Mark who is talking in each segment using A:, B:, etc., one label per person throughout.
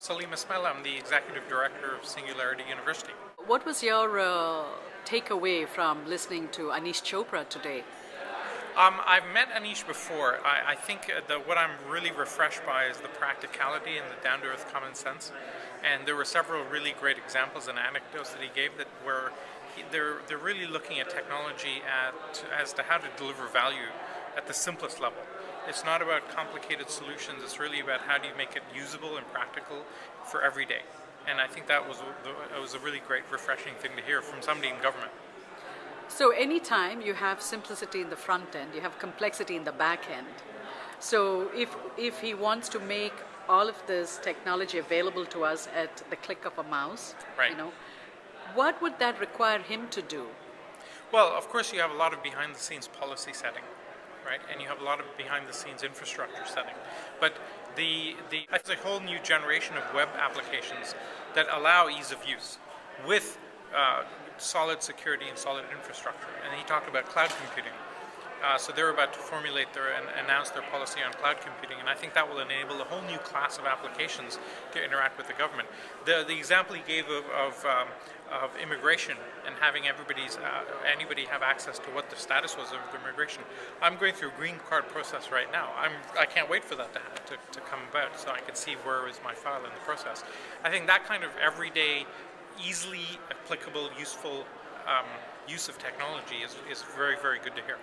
A: Salim Ismail, I'm the Executive Director of Singularity University.
B: What was your takeaway from listening to Aneesh Chopra today?
A: I've met Aneesh before. I think what I'm really refreshed by is the practicality and the down-to-earth common sense. And there were several really great examples and anecdotes that he gave that were they're really looking at technology as to how to deliver value at the simplest level. It's not about complicated solutions. It's really about how do you make it usable and practical for every day. And I think that was a really great, refreshing thing to hear from somebody in government.
B: So anytime you have simplicity in the front end, you have complexity in the back end. So if he wants to make all of this technology available to us at the click of a mouse,
A: right.
B: What would that require him to do?
A: Well, of course, you have a lot of behind-the-scenes policy setting, right? And you have a lot of behind-the-scenes infrastructure setting. But there's a whole new generation of web applications that allow ease of use with solid security and solid infrastructure. And he talked about cloud computing. So they're about to formulate and announce their policy on cloud computing, and I think that will enable a whole new class of applications to interact with the government. The example he gave of immigration and having anybody have access to what the status was of immigration. I'm going through a green card process right now. I can't wait for that to come about so I can see where is my file in the process. I think that kind of everyday, easily applicable, useful use of technology is very, very good to hear.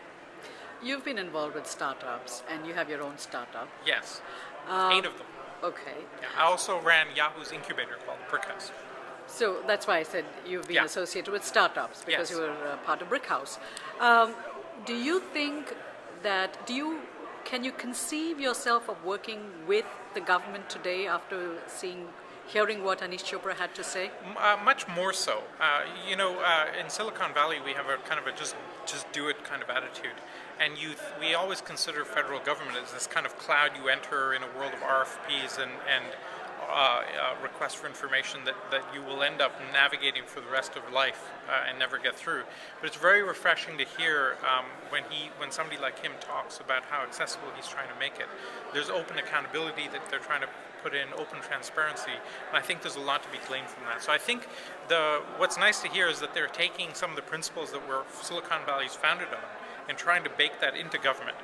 B: You've been involved with startups, and you have your own startup.
A: Yes, 8 of them.
B: Okay.
A: Yeah, I also ran Yahoo's incubator called Brickhouse.
B: So that's why I said you've been associated with startups, because
A: yes.
B: you were part of Brickhouse. Do you think that, can you conceive yourself of working with the government today after hearing what Aneesh Chopra had to say?
A: Much more so. In Silicon Valley, we have a kind of a just do it kind of attitude. And we always consider federal government as this kind of cloud you enter in a world of RFPs and requests for information that you will end up navigating for the rest of life and never get through. But it's very refreshing to hear when somebody like him talks about how accessible he's trying to make it. There's open accountability that they're trying to put in, open transparency, and I think there's a lot to be gleaned from that. So I think what's nice to hear is that they're taking some of the principles that Silicon Valley is founded on and trying to bake that into government.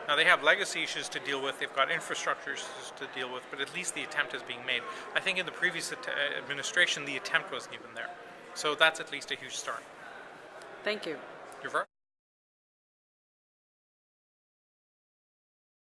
A: Now they have legacy issues to deal with, they've got infrastructure issues to deal with, but at least the attempt is being made. I think in the previous administration the attempt wasn't even there. So that's at least a huge start.
B: Thank you.